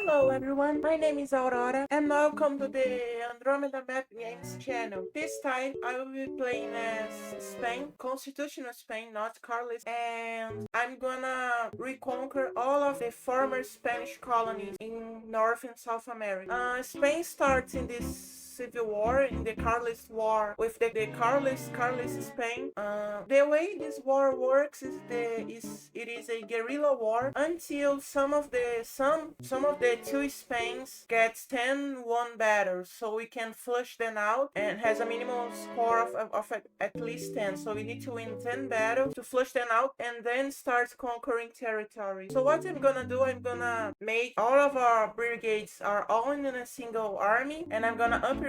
Hello everyone, my name is Aurora and welcome to the Andromeda Map Games channel. This time I will be playing as Spain, Constitutional Spain, not Carlist, and I'm gonna reconquer all of the former Spanish colonies in North and South America. Spain starts in this civil war, in the Carlist War, with the Carlist Spain. The way this war works it is a guerrilla war until some of the two Spains gets 10-1 battles, so we can flush them out and has a minimum score of at least 10. So we need to win 10 battles to flush them out and then start conquering territory. So what I'm gonna do, I'm gonna make all of our brigades are all in a single army, and I'm gonna upgrade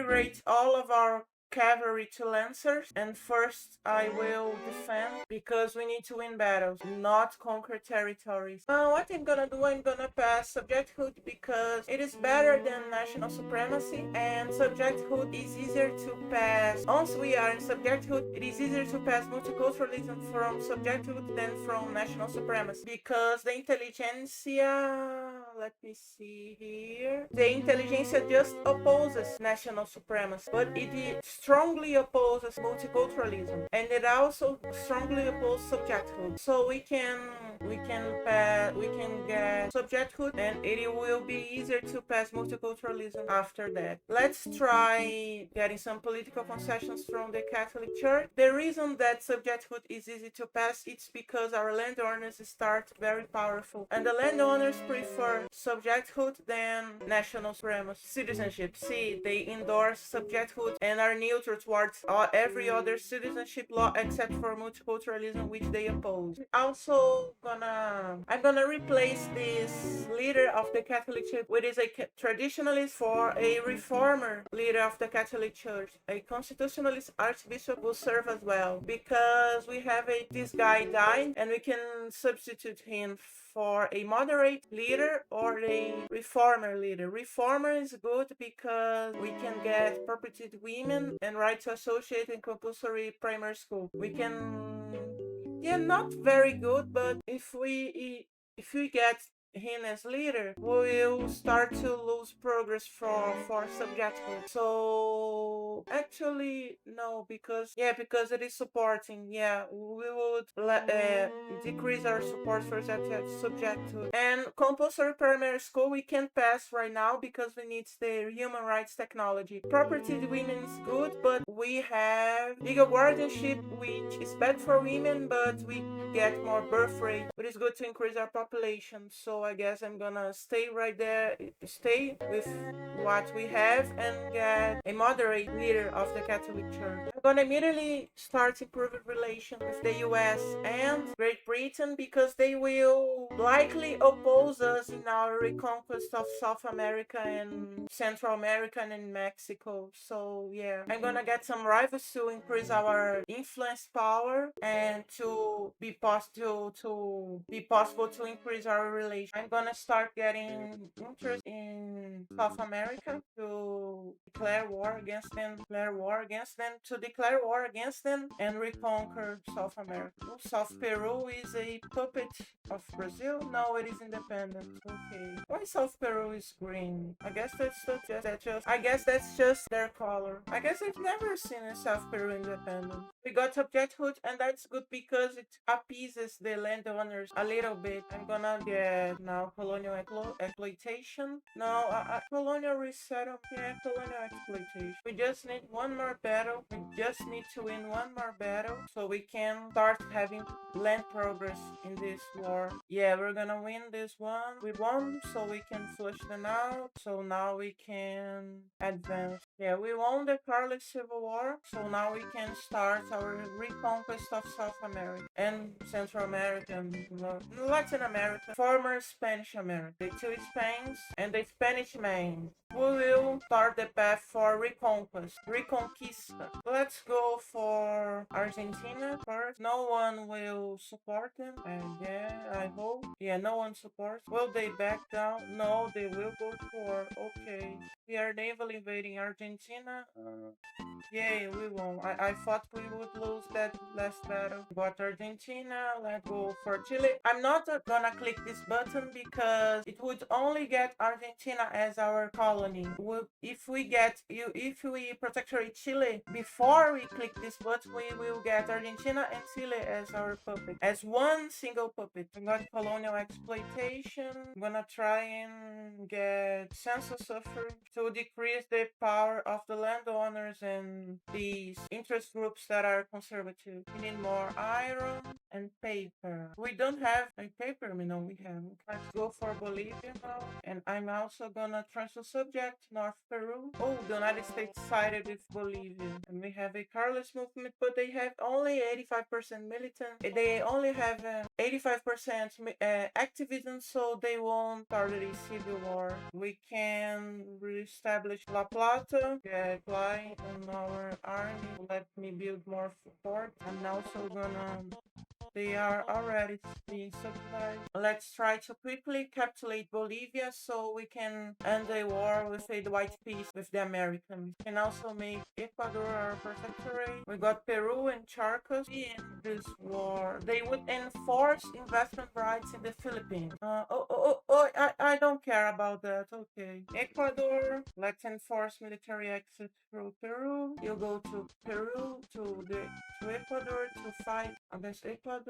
all of our cavalry to lancers, and first I will defend because we need to win battles, not conquer territories. What I'm gonna do, I'm gonna pass subjecthood because it is better than national supremacy, and subjecthood is easier to pass. Once we are in subjecthood, it is easier to pass multiculturalism from subjecthood than from national supremacy because the intelligentsia, let me see here, the intelligentsia just opposes national supremacy, but it strongly opposes multiculturalism, and it also strongly opposes subjecthood. So we can get subjecthood, and it will be easier to pass multiculturalism after that. Let's try getting some political concessions from the Catholic Church. The reason that subjecthood is easy to pass, it's because our landowners start very powerful, and the landowners prefer subjecthood than national supremacy. Citizenship, see, they endorse subjecthood and are neutral towards every other citizenship law except for multiculturalism, which they oppose. I'm gonna replace this leader of the Catholic Church, which is a traditionalist, for a reformer leader of the Catholic Church. A constitutionalist archbishop will serve as well, because we have this guy died, and we can substitute him for a moderate leader or a reformer leader. Reformer is good because we can get perpetuated women and right to associate in compulsory primary school. We can, yeah, not very good, but if we get him as leader, we'll start to lose progress for subjecthood. So actually no, because it is supporting. Yeah, we would decrease our support for subjecthood. And compulsory primary school we can't pass right now because we need the human rights technology. Property to women is good, but we have legal guardianship, which is bad for women, but we get more birth rate, but it's good to increase our population. So I guess I'm gonna stay right there, stay with what we have, and get a moderate leader of the Catholic Church. I'm gonna immediately start improving relations with the US and Great Britain because they will likely oppose us in our reconquest of South America and Central America and Mexico. So yeah, I'm gonna get some rivals to increase our influence power and to be possible to increase our relation. I'm gonna start getting interest in South America to declare war against them, and reconquer South America. South Peru is a puppet of Brazil. No, it is independent. Okay. Why South Peru is green? I guess that's just their color. I guess I've never seen a South Peru independent. We got subjecthood, and that's good because it appeases the landowners a little bit. I'm gonna get now colonial exploitation. No, colonial resettle. Yeah, colonial exploitation. We just need one more battle. We just need to win one more battle so we can start having land progress in this war. Yeah, we're gonna win this one. We won, so we can flush them out. So now we can advance. Yeah, we won the Carlist Civil War, so now we can start our reconquest of South America and Central America and Latin America, former Spanish America, the two Spains and the Spanish Main. We will start the path for reconquista. Let's go for Argentina first. No one will support them, and yeah, I hope. Yeah, no one supports. Will they back down? No, they will go for. Okay. We are naval invading Argentina. Yay, we won. I thought we would lose that last battle. Got Argentina, let's go for Chile. I'm not gonna click this button because it would only get Argentina as our colony. If we get you, if we protectorate Chile before we click this button, we will get Argentina and Chile as our puppet, as one single puppet. We got colonial exploitation. I'm gonna try and get census suffering to decrease the power of the landowners and these interest groups that are conservative. We need more iron and paper. We don't have a paper, no, we have. Let's go for Bolivia now. And I'm also gonna transfer subject North Peru. Oh, the United States sided with Bolivia. And we have a carless movement, but they have only 85% militant. They only have 85% activism, so they won't start a civil war. We can reestablish La Plata, get fly on our army. Let me build more support. I'm also gonna they are already being subsidized. Let's try to quickly capitulate Bolivia so we can end the war with a white peace with the Americans. We can also make Ecuador our protectorate. We got Peru and Charcas in this war. They would enforce investment rights in the Philippines. I don't care about that. Okay. Ecuador, let's enforce military access through Peru. You go to Peru to Ecuador to fight against Ecuador.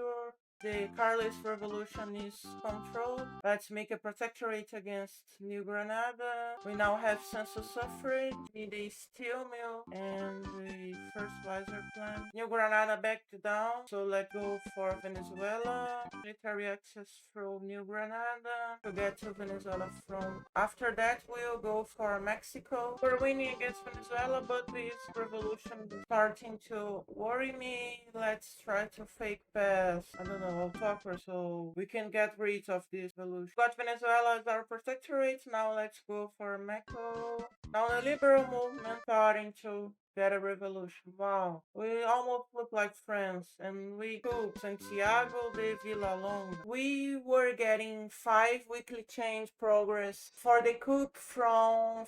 The Carlist Revolution is controlled. Let's make a protectorate against New Granada. We now have census suffrage, need a steel mill, and a fertilizer plant. New Granada backed down, so let's go for Venezuela. Military access through New Granada to get to Venezuela from. After that, we'll go for Mexico. We're winning against Venezuela, but this revolution is starting to worry me. Let's try to fake pass. I don't know, autocracy, so we can get rid of this revolution. Got Venezuela as our protectorate. Now let's go for Mexico. Now the liberal movement starting to get a revolution. Wow, we almost look like France, and we cooked Santiago de Villalonga. We were getting 5 weekly change progress for the coup from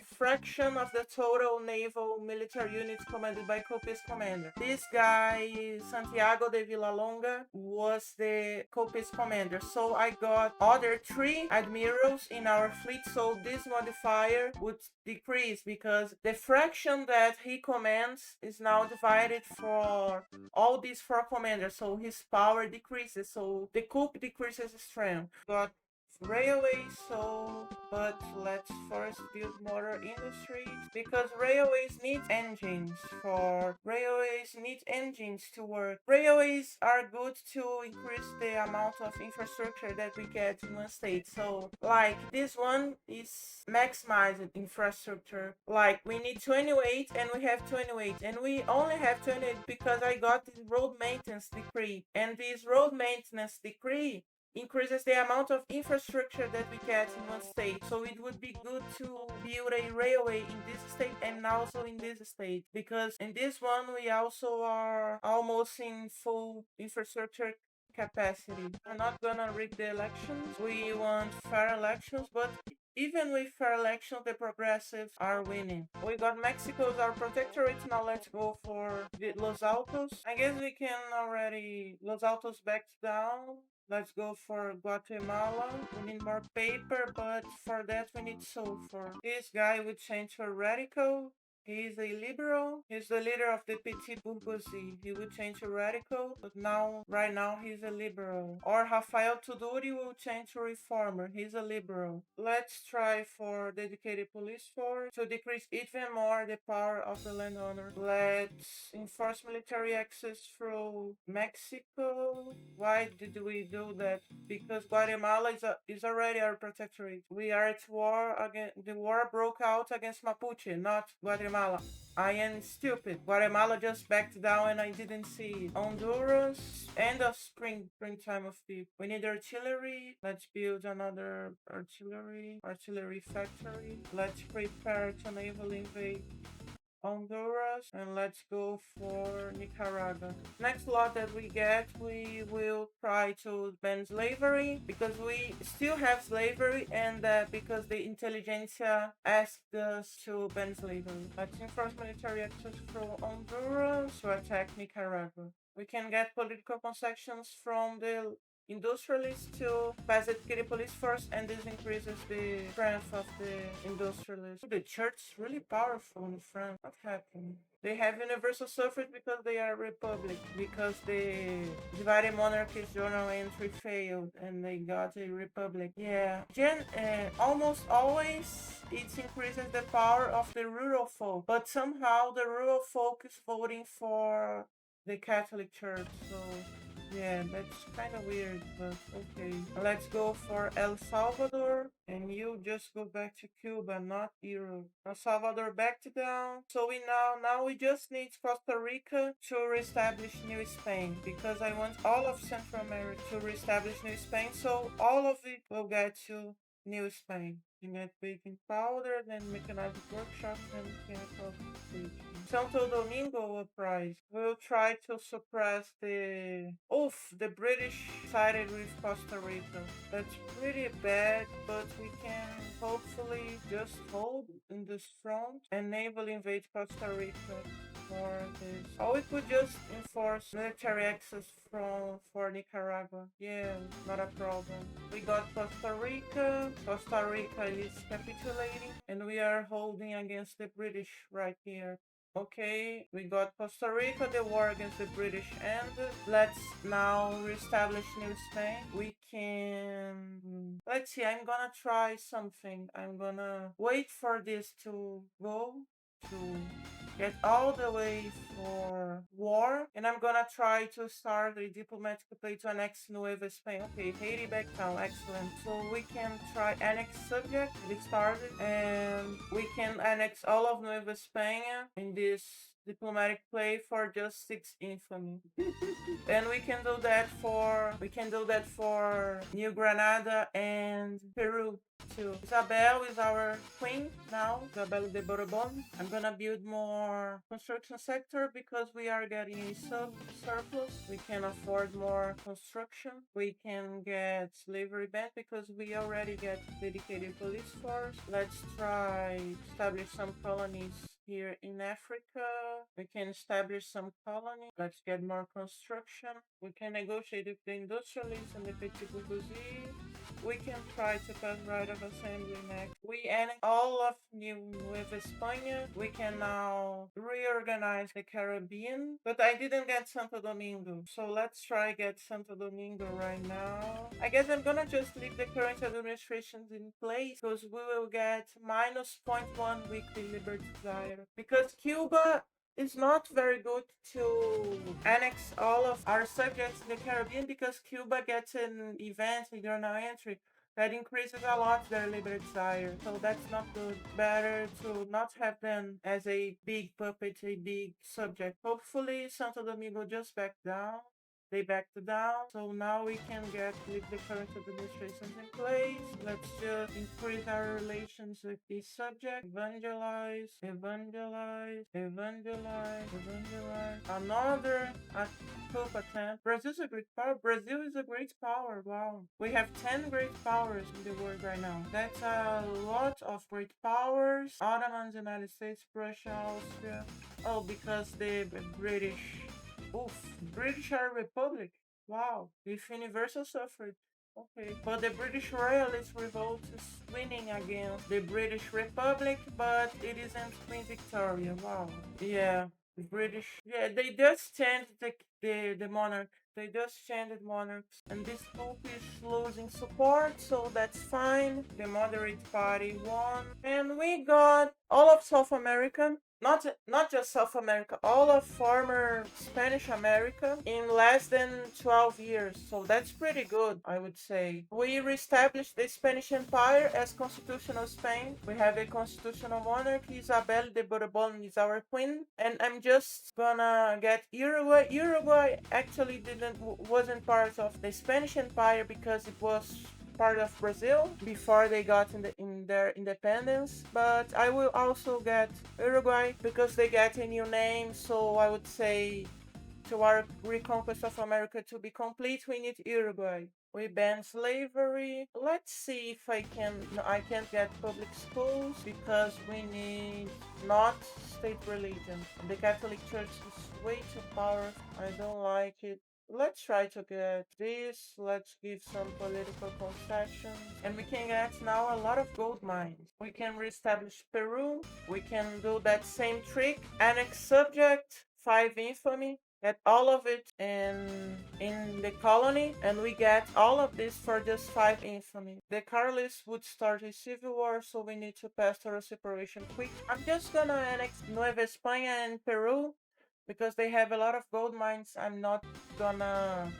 fraction of the total naval military units commanded by coupist commander. This guy Santiago de Villalonga was the coupist commander, so I got other 3 admirals in our fleet, so this modifier would decrease because the fraction that he commands is now divided for all these 4 commanders, so his power decreases, so the coup decreases strength. Got railways, but let's first build motor industries because railways need engines to work. Railways are good to increase the amount of infrastructure that we get in one state, so like this one is maximized infrastructure. Like we need 28 and we have 28, and we only have 28 because I got the road maintenance decree, and this road maintenance decree increases the amount of infrastructure that we get in one state. So it would be good to build a railway in this state and also in this state, because in this one we also are almost in full infrastructure capacity. We're not gonna rig the elections. We want fair elections, but even with fair elections, the progressives are winning. We got Mexico as our protectorate. Now let's go for Los Altos. I guess we can already. Los Altos backed down. Let's go for Guatemala. We need more paper, but for that we need sulfur. This guy would change for radical. He's a liberal. He's the leader of the petit bourgeoisie. He would change to radical, but right now, he's a liberal. Or Rafael Tuduri will change to reformer. He's a liberal. Let's try for dedicated police force to decrease even more the power of the landowner. Let's enforce military access through Mexico. Why did we do that? Because Guatemala is already our protectorate. We are at war again. The war broke out against Mapuche, not Guatemala. I am stupid. Guatemala just backed down and I didn't see it. Honduras, end of springtime of people. We need artillery. Let's build another artillery factory. Let's prepare to naval invade Honduras, and let's go for Nicaragua. Next lot that we get, we will try to ban slavery because we still have slavery, and because the intelligentsia asked us to ban slavery. Let's enforce military access through Honduras to attack Nicaragua. We can get political concessions from the industrialists to pass it to the police force, and this increases the strength of the industrialists. The church is really powerful in France. What happened? They have universal suffrage because they are a republic, because the divided monarchy's journal entry failed and they got a republic. Yeah. Almost always it increases the power of the rural folk, but somehow the rural folk is voting for the Catholic Church, so yeah, that's kind of weird, but okay. Let's go for El Salvador, and you just go back to Cuba, not Europe. El Salvador backed down, so now we just need Costa Rica to reestablish New Spain, because I want all of Central America to reestablish New Spain, so all of it will get to New Spain. You get baking powder, then mechanized workshops, and chemical station. Santo Domingo uprising. We'll try to suppress the British sided with Costa Rica. That's pretty bad, but we can hopefully just hold in this front and naval invade Costa Rica for this. Or we could just enforce military access for Nicaragua. Yeah, not a problem. We got Costa Rica. Costa Rica is capitulating, and we are holding against the British right here. Okay, we got Costa Rica, the war against the British ended. Let's now reestablish New Spain. We can... Let's see, I'm gonna try something. I'm gonna wait for this to go, to get all the way for war, and I'm gonna try to start a diplomatic play to annex Nueva Spain. Okay, Haiti back down, excellent. So we can try annex subject, it started, and we can annex all of Nueva Spain in this diplomatic play for just 6 infamy. And we can do that for New Granada and Peru too. Isabel is our queen now, Isabel de Bourbon. I'm gonna build more construction sector because we are getting a surplus. We can afford more construction. We can get slavery ban because we already get dedicated police force. Let's try establish some colonies here in Africa. We can establish some colonies. Let's get more construction. We can negotiate with the industrialists and the petit bourgeoisie. We can try to pass right of assembly next. We annex all of Nueva España. We can now reorganize the Caribbean, but I didn't get Santo Domingo, so let's try get Santo Domingo right now. I guess I'm gonna just leave the current administrations in place because we will get minus 0.1 weekly liberty desire, because Cuba is not very good to annex all of our subjects in the Caribbean, because Cuba gets an event in journal entry that increases a lot their liberty desire. So that's not good. Better to not have them as a big puppet, a big subject. Hopefully Santo Domingo just backed down. They backed down, so now we can get with the current administrations in place. Let's just increase our relations with this subject. Evangelize, evangelize, evangelize, evangelize. Another coup attempt. Brazil's a great power. Brazil is a great power. Wow. We have 10 great powers in the world right now. That's a lot of great powers. Ottomans, United States, Prussia, Austria. Oh, because the British. Oof, British are a republic. Wow, with universal suffrage. Okay, but the British Royalist revolt is winning against the British Republic, but it isn't Queen Victoria. Wow. Yeah, the British. Yeah, they just changed the monarch. They just changed monarchs, and this pope is losing support, so that's fine. The moderate party won, and we got all of South America, not just South America, all of former Spanish America in less than 12 years. So that's pretty good, I would say. We reestablished the Spanish Empire as constitutional Spain. We have a constitutional monarchy. Isabel de Bourbon is our queen, and I'm just gonna get Uruguay. Uruguay actually wasn't part of the Spanish Empire because it was part of Brazil before they got in in their independence. But I will also get Uruguay because they get a new name. So I would say to our reconquest of America to be complete, we need Uruguay. We ban slavery. Let's see if I can. No, I can't get public schools because we need not state religion. The Catholic Church is way too powerful. I don't like it. Let's try to get this. Let's give some political concessions. And we can get now a lot of gold mines. We can reestablish Peru. We can do that same trick. Annex subject, 5 infamy. Get all of it in the colony, and we get all of this for just 5 infamy. The Carlists would start a civil war, so we need to pass total separation quick. I'm just gonna annex Nueva España and Peru because they have a lot of gold mines. I'm not gonna.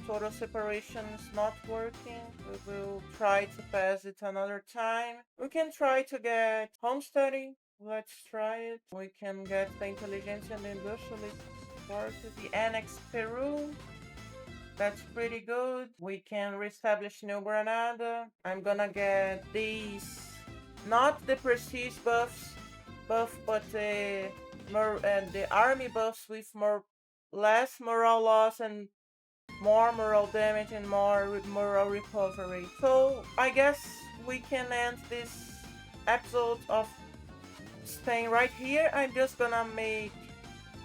Total separation is not working. We will try to pass it another time. We can try to get homesteading. Let's try it. We can get the intelligence and the industrialist forces. The annex Peru. That's pretty good. We can reestablish New Granada. I'm gonna get these, not the prestige buff, but the army buffs with less moral loss and more moral damage and more moral recovery. So I guess we can end this episode of staying right here. I'm just gonna make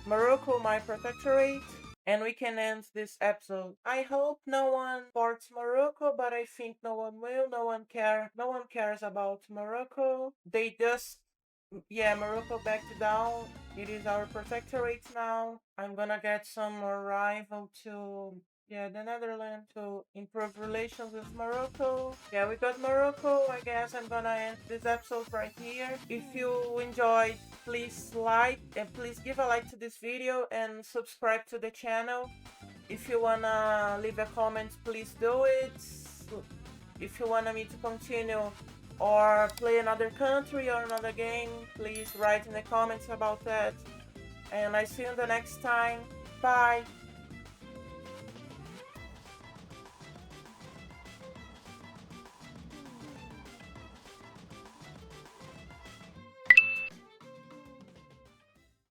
Morocco my protectorate, and we can end this episode. I hope no one supports Morocco, but I think no one will. No one cares about Morocco. They just, yeah, Morocco backed down. It is our protectorate now. I'm gonna get some more rival to, yeah, the Netherlands to improve relations with Morocco. Yeah, we got Morocco. I guess I'm gonna end this episode right here. If you enjoyed, please like and please give a like to this video and subscribe to the channel. If you wanna leave a comment, please do it. If you want me to continue or play another country or another game, please write in the comments about that. And I see you the next time. Bye!